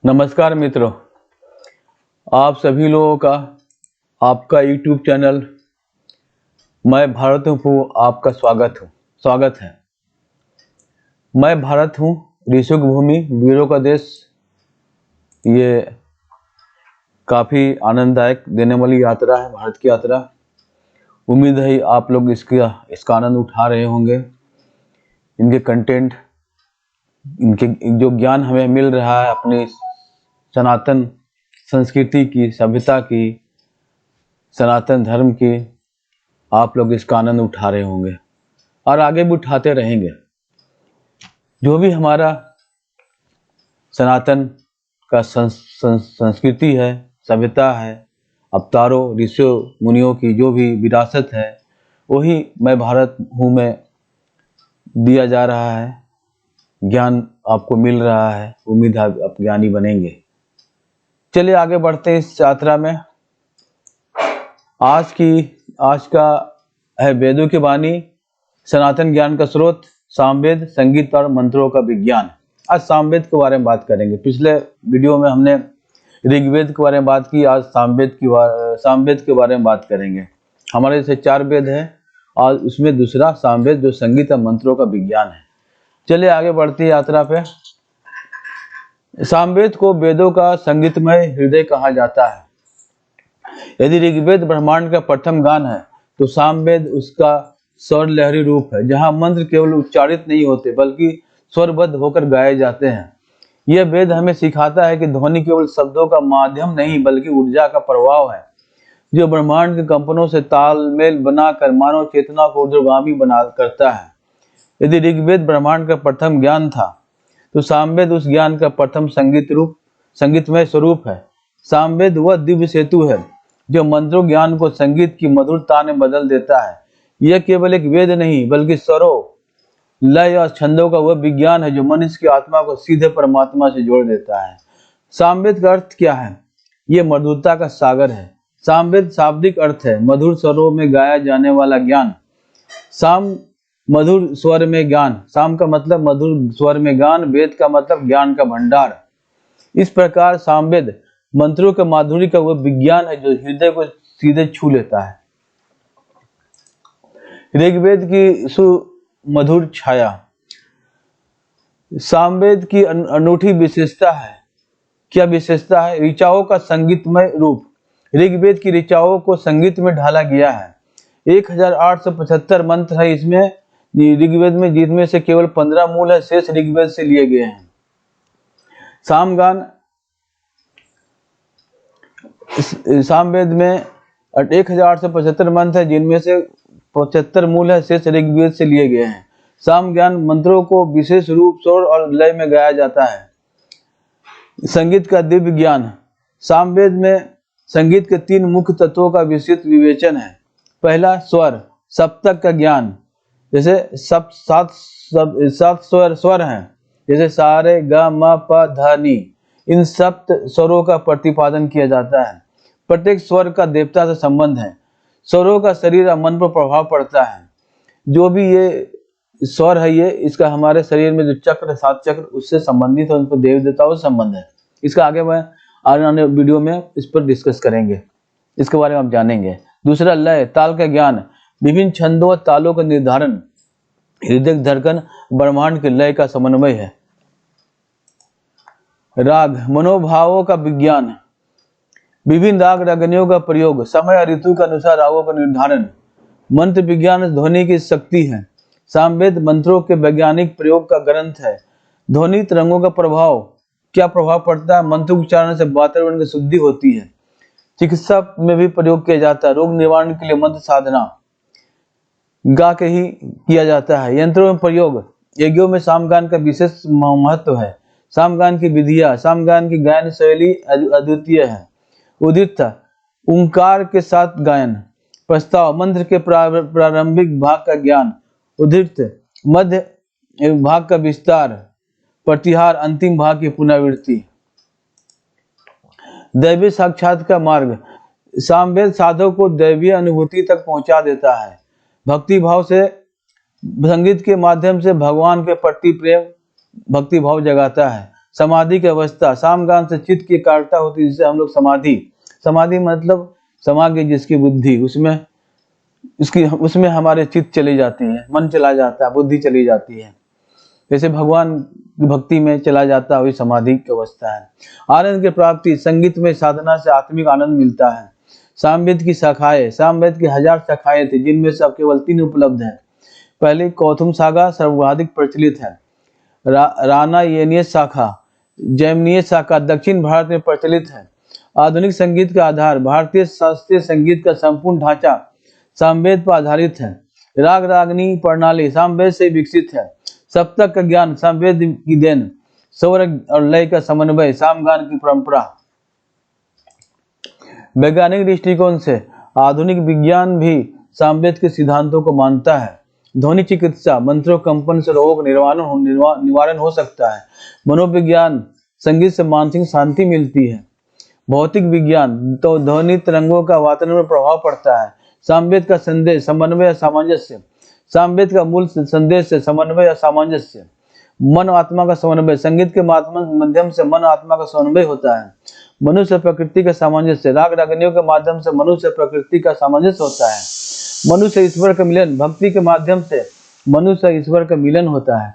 नमस्कार मित्रों, आप सभी लोगों का आपका YouTube चैनल मैं भारत हूँ आपका स्वागत है। मैं भारत हूँ, ऋषिक भूमि, वीरों का देश। ये काफ़ी आनंददायक देने वाली यात्रा है, भारत की यात्रा। उम्मीद है आप लोग इसका आनंद उठा रहे होंगे। इनके कंटेंट, इनके जो ज्ञान हमें मिल रहा है अपनी सनातन संस्कृति की, सभ्यता की, सनातन धर्म की, आप लोग इसका आनंद उठा रहे होंगे और आगे भी उठाते रहेंगे। जो भी हमारा सनातन का संस्कृति है, सभ्यता है, अवतारों ऋषियों मुनियों की जो भी विरासत है, वही मैं भारत हूँ में दिया जा रहा है। ज्ञान आपको मिल रहा है, उम्मीद है आप ज्ञानी बनेंगे। चलिए आगे बढ़ते हैं इस यात्रा में। आज का है वेदों की वाणी, सनातन ज्ञान का स्रोत, सामवेद, संगीत और मंत्रों का विज्ञान। आज सामवेद के बारे में बात करेंगे। पिछले वीडियो में हमने ऋग्वेद के बारे में बात की, आज सामवेद के बारे में बात करेंगे। हमारे जैसे 4 वेद है और उसमें दूसरा सामवेद जो संगीत और मंत्रों का विज्ञान है। चलिए आगे बढ़ती है यात्रा पे। सामवेद को वेदों का संगीतमय हृदय कहा जाता है। यदि ऋग्वेद ब्रह्मांड का प्रथम गान है तो सामवेद उसका स्वर लहरी रूप है, जहां मंत्र केवल उच्चारित नहीं होते बल्कि स्वरबद्ध होकर गाए जाते हैं। यह वेद हमें सिखाता है कि ध्वनि केवल शब्दों का माध्यम नहीं बल्कि ऊर्जा का प्रभाव है, जो ब्रह्मांड के कंपनों से तालमेल बनाकर मानव चेतना को ऊर्ध्वगामी बना करता है। यदि ऋग्वेद ब्रह्मांड का प्रथम ज्ञान था तो सामवेद उस ज्ञान का प्रथम संगीतमय स्वरूप है। सामवेद वह दिव्य सेतु है जो मंत्रों ज्ञान को संगीत की मधुरता में बदल देता है। यह केवल एक वेद नहीं बल्कि स्वरों, लय और छंदों का वह विज्ञान है जो मनुष्य की आत्मा को सीधे परमात्मा से जोड़ देता है। सामवेद का अर्थ क्या है? यह मधुरता का सागर है। सामवेद शाब्दिक अर्थ है मधुर स्वरों में गाया जाने वाला ज्ञान। साम मधुर स्वर में ज्ञान, साम का मतलब मधुर स्वर में गान, वेद का मतलब ज्ञान का भंडार। इस प्रकार सामवेद मंत्रों के माधुरी का वह विज्ञान है जो हृदय को सीधे छू लेता है। ऋग्वेद की सुमधुर छाया सामवेद की अनूठी विशेषता है। क्या विशेषता है? ऋचाओं का संगीतमय रूप। ऋग्वेद की ऋचाओं को संगीत में ढाला गया है। 1875 मंत्र है इसमें ऋग्वेद में, जिनमें से केवल 15 मूल है, शेष ऋग्वेद से लिए गए हैं। सामवेद में 1875 मंत्र है, जिनमें से 75 मूल है, शेष ऋग्वेद से लिए गए हैं। साम ज्ञान मंत्रों को विशेष रूप, स्वर और लय में गाया जाता है। संगीत का दिव्य ज्ञान। सामवेद में संगीत के 3 मुख्य तत्वों का विस्तृत विवेचन है। पहला स्वर, सप्तक का ज्ञान। जैसे सात स्वर हैं, जैसे सा रे ग म प ध नि। इन सप्त स्वरों का प्रतिपादन किया जाता है। प्रत्येक स्वर का देवता से संबंध है। स्वरों का शरीर और मन पर प्रभाव पड़ता है। जो भी ये स्वर है, ये इसका हमारे शरीर में जो चक्र, 7 चक्र, उससे संबंधित है, उन पर देव देवताओं से संबंध है। इसका आगे मैं आने वाले वीडियो में इस पर डिस्कस करेंगे, इसके बारे में आप जानेंगे। दूसरा लय, ताल का ज्ञान। विभिन्न छंदों और तालों का निर्धारण, हृदय धड़कन, ब्रह्मांड के लय का समन्वय है। राग, मनोभावों का विज्ञान। विभिन्न राग रागनियों का प्रयोग, समय और ऋतु के अनुसार रागों का निर्धारण। मंत्र विज्ञान ध्वनि की शक्ति है। सामवेद मंत्रों के वैज्ञानिक प्रयोग का ग्रंथ है। ध्वनि तरंगों का प्रभाव, क्या प्रभाव पड़ता है? मंत्र उच्चारण से वातावरण की शुद्धि होती है। चिकित्सा में भी प्रयोग किया जाता है। रोग निवारण के लिए मंत्र साधना गा के ही किया जाता है। यंत्रों में प्रयोग, यज्ञों में सामगान का विशेष महत्व है। सामगान की विधियां, सामगान की गायन शैली अद्वितीय है। उदित, ओंकार के साथ गायन। प्रस्ताव, मंत्र के प्रारंभिक भाग का ज्ञान। उदित, मध्य भाग का विस्तार। प्रतिहार, अंतिम भाग की पुनरावृत्ति। दैवीय साक्षात का मार्ग। सामवेद साधक को दैवीय अनुभूति तक पहुंचा देता है। भक्ति भाव से, संगीत के माध्यम से भगवान के प्रति प्रेम, भक्ति भाव जगाता है। समाधि की अवस्था, सामगान से चित्त की एकाग्रता होती है, जिसे हम लोग समाधि, समाधि मतलब समा गई जिसकी बुद्धि, उसमें हमारे चित्त चली जाती है, मन चला जाता है, बुद्धि चली जाती है, जैसे भगवान की भक्ति में चला जाता है, वही समाधि की अवस्था है। आनंद की प्राप्ति, संगीत में साधना से आत्मिक आनंद मिलता है। सामवेद की शाखाएं, सामवेद की 1000 शाखाएं थी, जिनमें से अब केवल 3 उपलब्ध है। पहली कौथुम सागा सर्वाधिक प्रचलित है। राना येनीय शाखा, जैमिनीय शाखा दक्षिण भारत में प्रचलित है। आधुनिक संगीत का आधार, भारतीय शास्त्रीय संगीत का संपूर्ण ढांचा सामवेद पर आधारित है। राग रागनी प्रणाली सामवेद से विकसित है। सप्तक का ज्ञान सामवेद की देन, स्वर और लय का समन्वय सामगान की परंपरा। वैज्ञानिक दृष्टिकोण से आधुनिक विज्ञान भी सामवेद के सिद्धांतों को मानता है। ध्वनि चिकित्सा, मंत्रों कंपन से रोग निवारण हो सकता है। मनोविज्ञान, संगीत से मानसिक शांति मिलती है। भौतिक विज्ञान, तो ध्वनि तरंगों का वातावरण में प्रभाव पड़ता है। सामवेद का संदेश, समन्वय या सामंजस्य, सामवेद का मूल संदेश है समन्वय या सामंजस्य। मन आत्मा का समन्वय, संगीत के माध्यम से मन आत्मा का समन्वय होता है। मनुष्य प्रकृति का सामंजस्य, राग रागनियों के माध्यम से मनुष्य प्रकृति का सामंजस्य होता है। मनुष्य ईश्वर का मिलन, भक्ति के माध्यम से मनुष्य ईश्वर का मिलन होता है।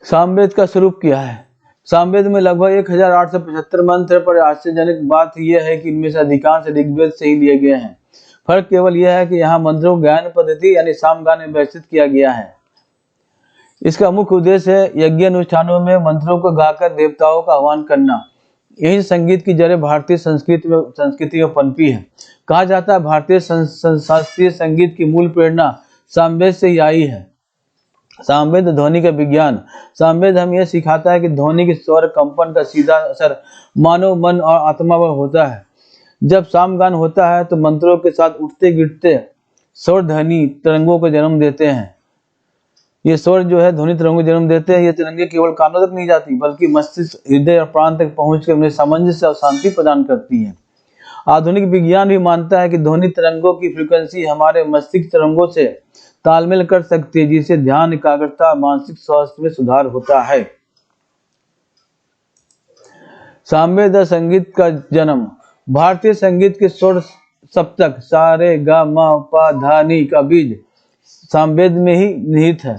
सामवेद का स्वरूप क्या है? सामवेद में लगभग 1875 मंत्र, पर आश्चर्यजनक बात यह है कि इनमें से अधिकांश ऋग्वेद से ही लिए गए हैं। फर्क केवल यह है कि यहाँ मंत्रों ज्ञान पद्धति यानी सामगान में व्यवस्थित किया गया है। इसका मुख्य उद्देश्य है यज्ञ अनुष्ठानों में मंत्रों को गाकर देवताओं का आह्वान करना। यही संगीत की जड़ें भारतीय संस्कृति में पनपी है। कहा जाता है भारतीय शास्त्रीय संगीत की मूल प्रेरणा सामवेद से ही आई है। सामवेद ध्वनि का विज्ञान, सामवेद हमें यह सिखाता है कि ध्वनि के स्वर कंपन का सीधा असर मानव मन और आत्मा पर होता है। जब सामगान होता है तो मंत्रों के साथ उठते गिरते स्वर ध्वनि तरंगों को जन्म देते हैं। ये स्वर जो है ध्वनि तरंगों को जन्म देते हैं। ये तरंगे केवल कानों तक नहीं जाती, बल्कि मस्तिष्क, हृदय और प्राण तक पहुंचकर उन्हें सामंजस्य और शांति प्रदान करती है। आधुनिक विज्ञान भी मानता है कि ध्वनि तरंगों की फ्रीक्वेंसी हमारे मस्तिष्क तरंगों से तालमेल कर सकती है, जिससे ध्यान, एकाग्रता, मानसिक स्वास्थ्य में सुधार होता है। सामवेद संगीत का जन्म, भारतीय संगीत के स्वर सप्तक सा रे गा मा पा धा नी का बीज सामवेद में ही निहित है।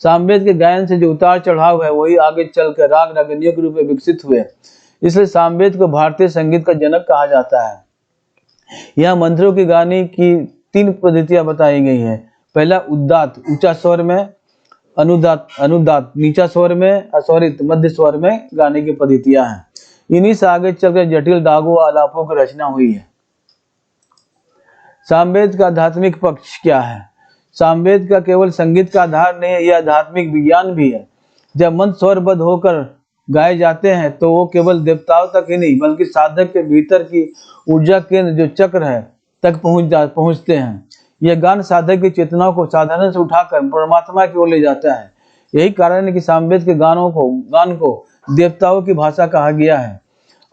सामवेद के गायन से जो उतार चढ़ाव है वही आगे चलकर राग रागनियों के रूप में विकसित हुए। इसलिए सामवेद को भारतीय संगीत का जनक कहा जाता है। यहाँ मंत्रों की गाने की 3 पद्धतियां बताई गई हैं। पहला उद्दात, ऊंचा स्वर में, अनुदात नीचा स्वर में, अस्वरित मध्य स्वर में गाने की पद्धतियां हैं। इन्हीं से आगे चलकर जटिल रागों और आलापों की रचना हुई है। सामवेद का आध्यात्मिक पक्ष क्या है? सामवेद का केवल संगीत का आधार नहीं है, यह आध्यात्मिक विज्ञान भी है। जब मंत्र स्वरबद्ध होकर गाए जाते हैं तो वो केवल देवताओं तक ही नहीं, बल्कि साधक के भीतर की ऊर्जा केंद्र जो चक्र है तक पहुंचते हैं। यह गान साधक की चेतना को साधना से उठाकर परमात्मा की ओर ले जाता है। यही कारण है कि सामवेद के गान को देवताओं की भाषा कहा गया है।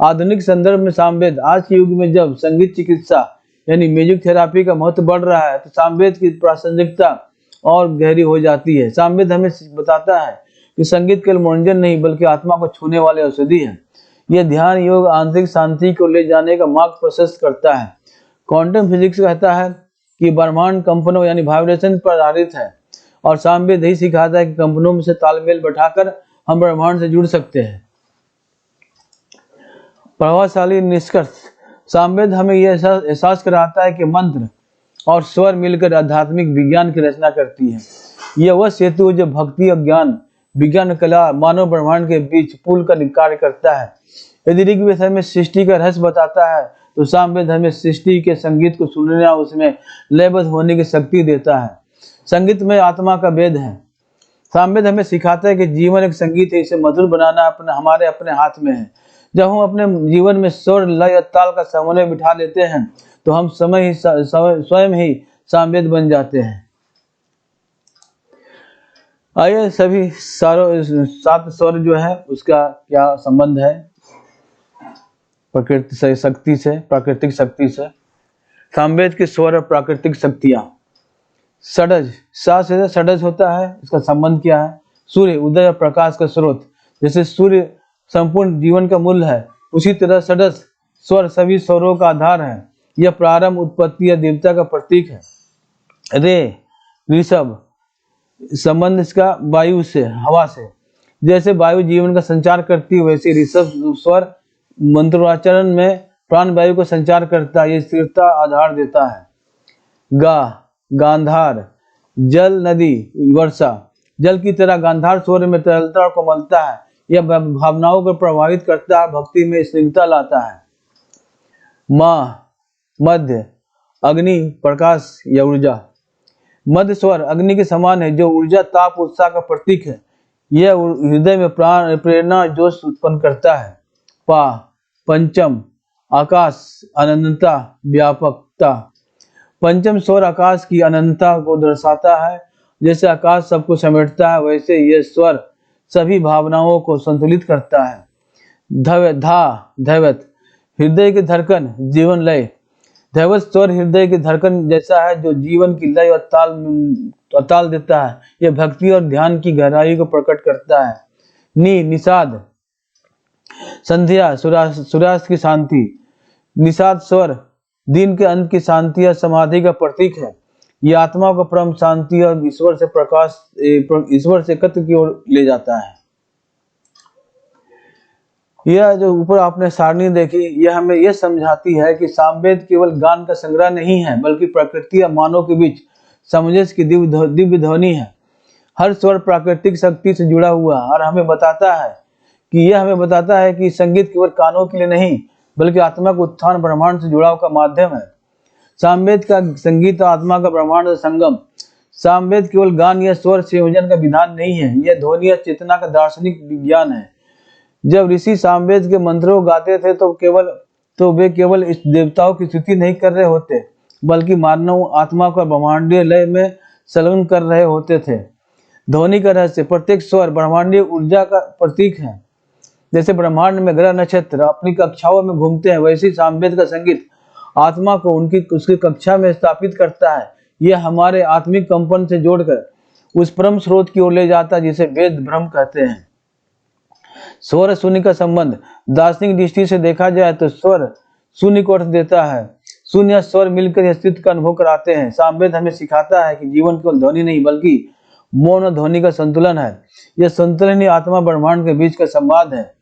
आधुनिक संदर्भ में सामवेद, आज के युग में जब संगीत चिकित्सा यानी म्यूजिक थेरापी का महत्व बढ़ रहा है, तो सामवेद की प्रासंगिकता और गहरी हो जाती है। सामवेद हमें बताता है कि संगीत केवल मनोरंजन नहीं, बल्कि आत्मा को छूने वाले औषधि है। यह ध्यान, योग, आंतरिक शांति को ले जाने का मार्ग प्रशस्त करता है। क्वांटम फिजिक्स कहता है कि ब्रह्मांड कंपनों यानी वाइब्रेशन पर आधारित है, और सामवेद यही सिखाता है कि कंपनों में से तालमेल बैठाकर हम ब्रह्मांड से जुड़ सकते हैं। प्रभावशाली निष्कर्ष, सामवेद हमें यह एहसास कराता है कि मंत्र और स्वर मिलकर आध्यात्मिक विज्ञान की रचना करती है। यह वह सेतु है जो भक्ति और ज्ञान, विज्ञान, कला, मानव ब्रह्मांड के बीच पुल का कार्य करता है। यदि ऋग्वेद हमें सृष्टि का रहस्य बताता है, तो सामवेद हमें सृष्टि के संगीत को सुनने और उसमें लयबद्ध होने की शक्ति देता है। संगीत में आत्मा का भेद है। सामवेद हमें सिखाता है कि जीवन एक संगीत है, इसे मधुर बनाना हमारे अपने हाथ में है। जब हम अपने जीवन में स्वर, लय और ताल का समन्वय बिठा लेते हैं, तो हम स्वयं ही सामवेद बन जाते हैं। आइए सभी 7 स्वर जो है उसका क्या संबंध है प्रकृति से, शक्ति से, प्राकृतिक शक्ति से। सामवेद के स्वर और प्राकृतिक शक्तियां। षडज, सा से षडज होता है, इसका संबंध क्या है? सूर्य उदय और प्रकाश का स्रोत। जैसे सूर्य संपूर्ण जीवन का मूल है, उसी तरह षडस स्वर सभी स्वरों का आधार है। यह प्रारंभ, उत्पत्ति या देवता का प्रतीक है। रे ऋषभ संबंध इसका वायु से, हवा से। जैसे वायु जीवन का संचार करती है, वैसे ऋषभ स्वर मंत्रोच्चारण में प्राण वायु को संचार करता है। यह स्थिरता आधार देता है। गा गांधार जल, नदी, वर्षा। जल की तरह गांधार स्वर में तरलता और कोमलता है। यह भावनाओं को प्रभावित करता है, भक्ति में स्निग्धता लाता है। माँ मध्य अग्नि, प्रकाश या ऊर्जा। मध्य स्वर अग्नि के समान है, जो ऊर्जा, ताप, उत्साह का प्रतीक है। यह हृदय में प्राण, प्रेरणा, जोश उत्पन्न करता है। पा पंचम आकाश, अनंतता, व्यापकता। पंचम स्वर आकाश की अनंतता को दर्शाता है। जैसे आकाश सबको समेटता है, वैसे यह स्वर सभी भावनाओं को संतुलित करता है। दैवत हृदय की धड़कन, जीवन लय। दैवत स्वर हृदय की धड़कन जैसा है, जो जीवन की लय और ताल देता है। यह भक्ति और ध्यान की गहराई को प्रकट करता है। निषाद संध्या, सूर्यास्त की शांति। निषाद स्वर दिन के अंत की शांति या समाधि का प्रतीक है। यह आत्मा को परम शांति और ईश्वर से एकत्र की ओर ले जाता है। यह जो ऊपर आपने सारणी देखी, यह हमें यह समझाती है कि सामवेद केवल गान का संग्रह नहीं है, बल्कि प्रकृति और मानव के बीच सामंजस्य की दिव्य ध्वनि है। हर स्वर प्राकृतिक शक्ति से जुड़ा हुआ और हमें बताता है कि संगीत केवल कानों के लिए नहीं, बल्कि आत्मा के उत्थान, ब्रह्मांड से जुड़ाव का माध्यम है। सामवेद का संगीत और आत्मा का ब्रह्मांड से संगम। सामवेद केवल गान या स्वर संयोजन का विधान नहीं है, यह ध्वनि या चेतना का दार्शनिक विज्ञान है। जब ऋषि सामवेद के मंत्रों गाते थे तो वे केवल इस देवताओं की स्तुति नहीं कर रहे होते, बल्कि मानव आत्मा को ब्रह्मांडीय लय में संलग्न कर रहे होते थे। ध्वनि का रहस्य, प्रत्येक स्वर ब्रह्मांडीय ऊर्जा का प्रतीक है। जैसे ब्रह्मांड में ग्रह नक्षत्र अपनी कक्षाओं में घूमते हैं, वैसे ही सामवेद का संगीत आत्मा को उसकी कक्षा में स्थापित करता है। यह हमारे आत्मिक कंपन से जोड़कर उस परम स्रोत की ओर ले जाता है, जिसे वेद ब्रह्म कहते हैं। स्वर शून्य का संबंध, दार्शनिक दृष्टि से देखा जाए तो स्वर शून्य को अर्थ देता है। शून्य स्वर मिलकर अस्तित्व का अनुभव कराते हैं। सामवेद हमें सिखाता है कि जीवन केवल ध्वनि नहीं, बल्कि मौन और ध्वनि का संतुलन है। यह संतुलन ही आत्मा ब्रह्मांड के बीच का संवाद है।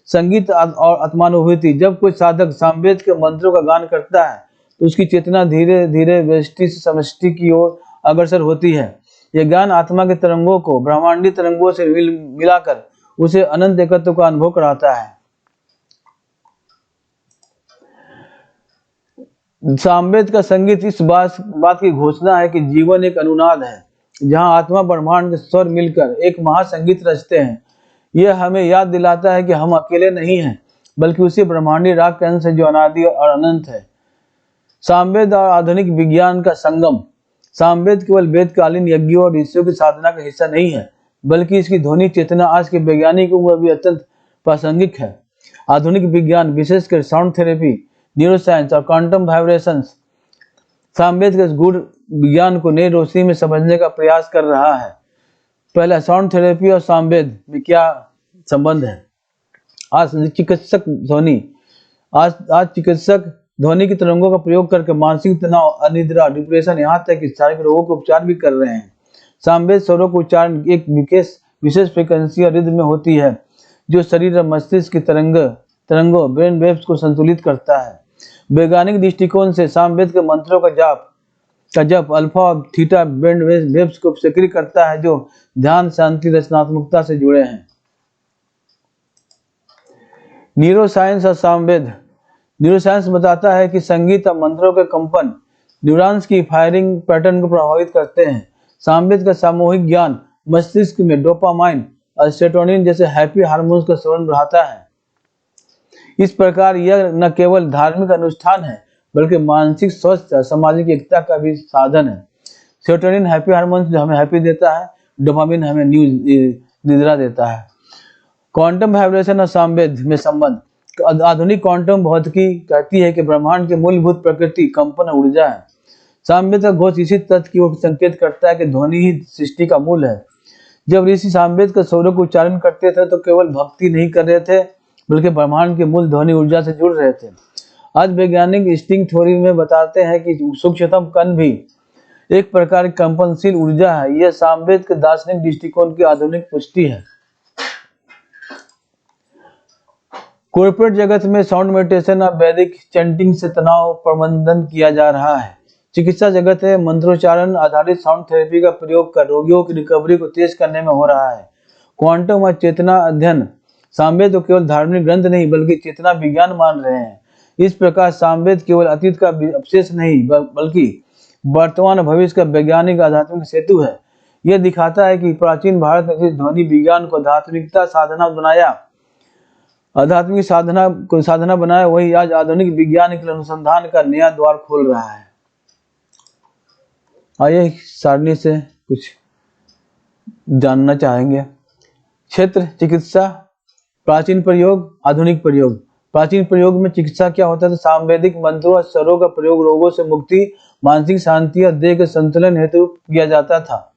संगीत और आत्मानुभूति, जब कोई साधक सामवेद के मंत्रों का गान करता है तो उसकी चेतना धीरे धीरे व्यष्टि से समष्टि की ओर अग्रसर होती है। यह ज्ञान आत्मा के तरंगों को ब्रह्मांडी तरंगों से मिलाकर उसे अनंत एकत्व का अनुभव कराता है। सामवेद का संगीत इस बात की घोषणा है कि जीवन एक अनुनाद है, जहां आत्मा ब्रह्मांड के स्वर मिलकर एक महासंगीत रचते हैं। यह हमें याद दिलाता है कि हम अकेले नहीं हैं, बल्कि उसी ब्रह्मांडी राग के अंश है जो अनादि और अनंत है। सामवेद और आधुनिक विज्ञान का संगम। सामवेद केवल वेदकालीन यज्ञों और ऋषियों की साधना का हिस्सा नहीं है, बल्कि इसकी ध्वनि चेतना आज के वैज्ञानिकों को भी अत्यंत प्रासंगिक है। आधुनिक विज्ञान, विशेषकर साउंड थेरेपी, न्यूरोसाइंस और क्वांटम वाइब्रेशंस, सामवेद के गूढ़ विज्ञान को नई रोशनी में समझने का प्रयास कर रहा है। पहला, साउंड थेरेपी और सामवेद में क्या संबंध है? आज चिकित्सक ध्वनि की तरंगों का प्रयोग करके मानसिक तनाव, अनिद्रा, डिप्रेशन, यहाँ तक कि शारीरिक रोगों का उपचार भी कर रहे हैं। सामवेद स्वरों का उच्चारण एक विशेष फ्रीक्वेंसी और रिद्म में होती है, जो शरीर और मस्तिष्क की तरंगों ब्रेन वेव्स को संतुलित करता है। वैज्ञानिक दृष्टिकोण से सामवेद के मंत्रों का जप अल्फा और थीटा ब्रेन वेव्स को सक्रिय करता है, जो ध्यान, शांति, रचनात्मकता से जुड़े हैं। न्यूरोसाइंस और सामवेद। न्यूरोसाइंस बताता है कि संगीत और मंत्रों के कंपन न्यूरॉन्स की फायरिंग पैटर्न को प्रभावित करते हैं। सामवेद का सामूहिक ज्ञान मस्तिष्क में डोपामाइन और सेरोटोनिन जैसे हैप्पी हार्मोन्स का स्रवण बढ़ाता है। इस प्रकार यह न केवल धार्मिक अनुष्ठान है, बल्कि मानसिक स्वास्थ्य और सामाजिक एकता का भी साधन है। सेरोटोनिन हैप्पी हार्मोन्स जो हमें हैप्पी देता है, डोपामिन हमें निद्रा देता है। क्वांटम वाइब्रेशन और सामवेद में संबंध। आधुनिक क्वांटम भौतिकी कहती है कि ब्रह्मांड के मूलभूत प्रकृति कंपन और ऊर्जा है। सामवेद का घोष इसी तथ्य की ओर संकेत करता है कि ध्वनि ही सृष्टि का मूल है। जब ऋषि सामवेद के स्वरों का उच्चारण करते थे तो केवल भक्ति नहीं कर रहे थे बल्कि ब्रह्मांड के मूल ध्वनि ऊर्जा से जुड़ रहे थे। आज वैज्ञानिक स्ट्रिंग थ्योरी में बताते हैं कि सूक्ष्मतम कण भी एक प्रकार की कंपनशील ऊर्जा है। यह सामवेद के दार्शनिक दृष्टिकोण की आधुनिक पुष्टि है। कॉर्पोरेट जगत में साउंड मेडिटेशन और वैदिक चैंटिंग से तनाव प्रबंधन किया जा रहा है। चिकित्सा जगत में मंत्रोच्चारण आधारित साउंड थेरेपी का प्रयोग कर रोगियों की रिकवरी को तेज करने में हो रहा है। क्वांटम और चेतना अध्ययन सामवेद को केवल धार्मिक ग्रंथ नहीं बल्कि चेतना विज्ञान मान रहे हैं। इस प्रकार सामवेद केवल अतीत का अवशेष नहीं बल्कि वर्तमान और भविष्य का वैज्ञानिक आध्यात्मिक सेतु है। यह दिखाता है कि प्राचीन भारत ने जिस ध्वनि विज्ञान को आध्यात्मिक साधना बनाया वही आज आधुनिक विज्ञान के अनुसंधान का नया द्वार खोल रहा है। आइए सारणी से कुछ जानना चाहेंगे। क्षेत्र चिकित्सा, प्राचीन प्रयोग, आधुनिक प्रयोग। प्राचीन प्रयोग में चिकित्सा क्या होता था? सामवेदिक मंत्रों और स्वरों का प्रयोग रोगों से मुक्ति, मानसिक शांति और देह के संतुलन हेतु किया जाता था।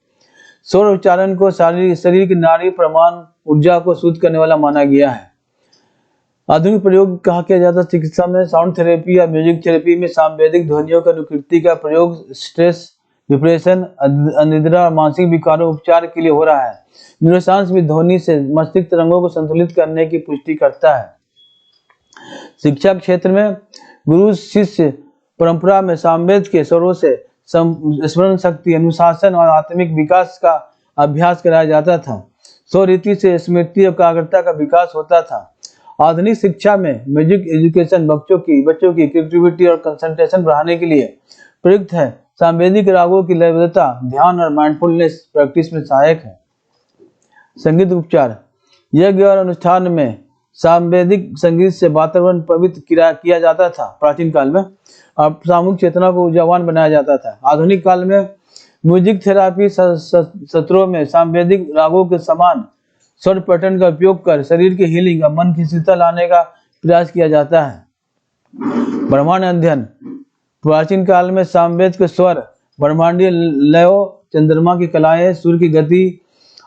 स्वर उच्चारण को शरीर की नाड़ी प्रमाण ऊर्जा को शुद्ध करने वाला माना गया है। आधुनिक प्रयोग कहा किया जाता है चिकित्सा में साउंड थेरेपी या म्यूजिक थेरेपी में सामवेदिक ध्वनियों की अनुकृति का प्रयोग स्ट्रेस, डिप्रेशन, अनिद्रा और मानसिक विकारों उपचार के लिए हो रहा है। न्यूरोसाइंस भी ध्वनि से मस्तिष्क तरंगों को संतुलित करने की पुष्टि करता है। शिक्षा क्षेत्र में गुरु शिष्य परंपरा में सामवेद के स्वरों से स्मरण शक्ति, अनुशासन और आत्मिक विकास का अभ्यास कराया जाता था। स्वरीति से स्मृति और एकाग्रता का विकास होता था। आधुनिक शिक्षा में म्यूजिक एजुकेशन बच्चों की क्रिएटिविटी और कंसंट्रेशन बढ़ाने के लिए प्रयुक्त है। सामवेदिक रागों की लयबद्धता, ध्यान और माइंडफुलनेस प्रैक्टिस में सहायक है। संगीत उपचार, यज्ञ और अनुष्ठान में सामवेदिक संगीत से वातावरण पवित्र किया जाता था। प्राचीन काल में और सामूहिक चेतना को ऊर्जावान बनाया जाता था। आधुनिक काल में म्यूजिक थेरापी सत्रों में सामवेदिक रागों के समान स्वर पैटर्न का उपयोग कर शरीर की हीलिंग और मन की स्थिरता लाने का प्रयास किया जाता है। ब्रह्मांड अध्ययन, प्राचीन काल में सामवेद के स्वर ब्रह्मांडीय लयों, चंद्रमा की कलाएं, सूर्य की गति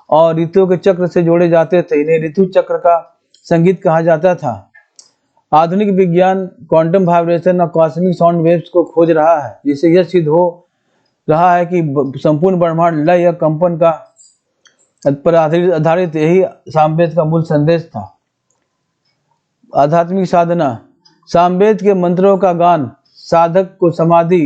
और ऋतुओं के चक्र से जोड़े जाते थे। इन्हें ऋतु चक्र का संगीत कहा जाता था। आधुनिक विज्ञान क्वांटम वाइब्रेशन और कॉस्मिक साउंड वेव्स को खोज रहा है, जिससे यह सिद्ध हो रहा है कि संपूर्ण ब्रह्मांड लय या कंपन का पर आधारित यही सामवेद का मूल संदेश था। आध्यात्मिक साधना, सामवेद के मंत्रों का गान साधक को समाधि,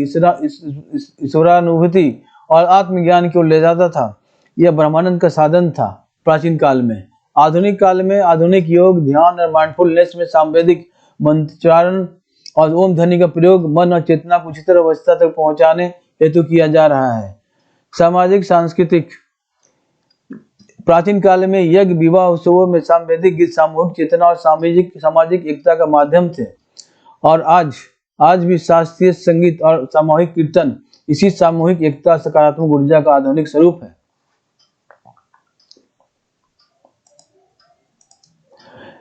ईश्वरानुभूति और आत्मज्ञान की ओर ले जाता था। यह ब्रह्मानंद का साधन था प्राचीन काल में। आधुनिक काल में आधुनिक योग, ध्यान और माइंडफुलनेस में सामवेदिक मंत्रोच्चारण और ओम ध्वनि का प्रयोग मन और चेतना को उच्चतर अवस्था तक पहुंचाने हेतु किया जा रहा है। सामाजिक सांस्कृतिक, प्राचीन काल में यज्ञ, विवाह उत्सवों में सामवेदिक गीत सामूहिक चेतना और सामाजिक एकता का माध्यम थे। और आज भी शास्त्रीय संगीत और सामूहिक कीर्तन इसी सामूहिक एकता सकारात्मक ऊर्जा का आधुनिक स्वरूप है।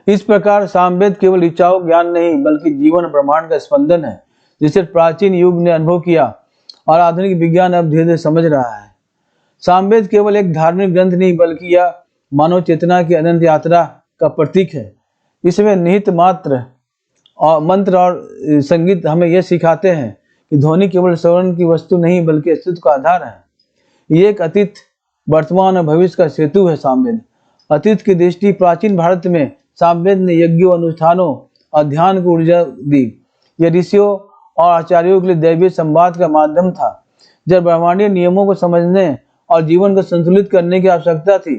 इस प्रकार सामवेद केवल ऋचाओं ज्ञान नहीं बल्कि जीवन ब्रह्मांड का स्पंदन है, जिसे प्राचीन युग ने अनुभव किया और आधुनिक विज्ञान अब धीरे धीरे समझ रहा है। सामवेद केवल एक धार्मिक ग्रंथ नहीं बल्कि यह मानव चेतना की अनंत यात्रा का प्रतीक है। इसमें निहित मंत्र और संगीत हमें यह सिखाते हैं कि ध्वनि केवल श्रवण की वस्तु नहीं बल्कि अस्तित्व का आधार है। ये एक अतीत, वर्तमान और भविष्य का सेतु है। सामवेद अतीत की दृष्टि, प्राचीन भारत में सामवेद ने यज्ञों, अनुष्ठानों और ध्यान को ऊर्जा दी। यह ऋषियों और आचार्यों के लिए दैवीय संवाद का माध्यम था। जब ब्रह्मांडीय नियमों को समझने और जीवन को संतुलित करने की आवश्यकता थी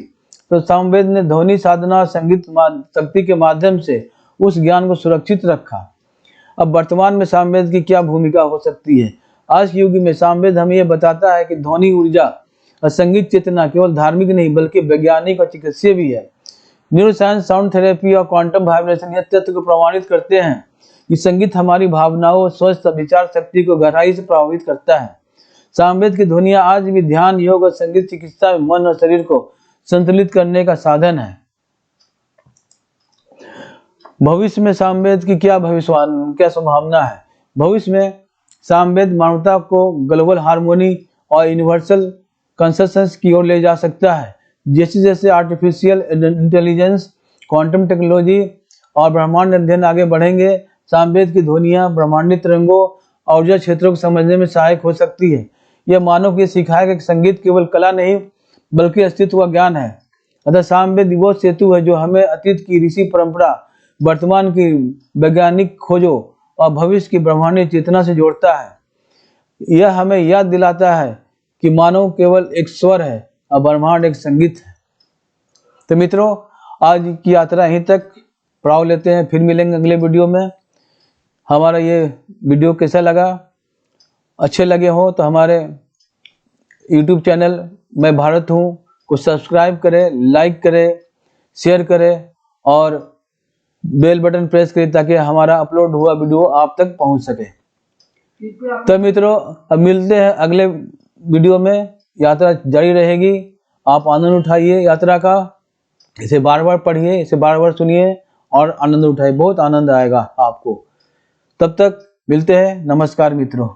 तो सामवेद ने ध्वनि साधना और संगीत शक्ति के माध्यम से उस ज्ञान को सुरक्षित रखा। अब वर्तमान में सामवेद की क्या भूमिका हो सकती है? आज के युग में सामवेद हमें यह बताता है कि ध्वनि ऊर्जा और संगीत चेतना केवल धार्मिक नहीं बल्कि वैज्ञानिक और चिकित्सीय भी है। न्यूरोसाइंस, साउंड थेरेपी और क्वांटम वाइब्रेशन यह तथ्य को प्रमाणित करते हैं कि संगीत हमारी भावनाओं, स्वस्थ विचार शक्ति को गहराई से प्रभावित करता है। सामवेद की ध्वनियां आज भी ध्यान, योग और संगीत चिकित्सा में मन और शरीर को संतुलित करने का साधन है। भविष्य में सामवेद की क्या संभावना है? भविष्य में सामवेद मानवता को ग्लोबल हार्मोनी और यूनिवर्सल कंसेंसस की ओर ले जा सकता है, जैसे जैसे आर्टिफिशियल इंटेलिजेंस, क्वांटम टेक्नोलॉजी और ब्रह्मांड अध्ययन आगे बढ़ेंगे, सामवेद की ध्वनियां ब्रह्मांडीय तरंगों और ऊर्जा क्षेत्रों को समझने में सहायक हो सकती है। यह मानव को सिखाएगा कि संगीत केवल कला नहीं बल्कि अस्तित्व का ज्ञान है। अतः सामवेद वो सेतु है जो हमें अतीत की ऋषि परंपरा, वर्तमान की वैज्ञानिक खोजों और भविष्य की ब्रह्मांडीय चेतना से जोड़ता है। यह हमें याद दिलाता है कि मानव केवल एक स्वर है और ब्रह्मांड एक संगीत है। तो मित्रों, आज की यात्रा यहीं तक पड़ाव लेते हैं, फिर मिलेंगे अगले वीडियो में। हमारा ये वीडियो कैसा लगा, अच्छे लगे हो तो हमारे YouTube चैनल मैं भारत हूँ को सब्सक्राइब करें, लाइक करें, शेयर करें और बेल बटन प्रेस करें ताकि हमारा अपलोड हुआ वीडियो आप तक पहुँच सके। तो मित्रों, अब मिलते हैं अगले वीडियो में। यात्रा जारी रहेगी, आप आनंद उठाइए यात्रा का, इसे बार बार पढ़िए, इसे बार बार सुनिए और आनंद उठाइए, बहुत आनंद आएगा आपको। तब तक मिलते हैं, नमस्कार मित्रों।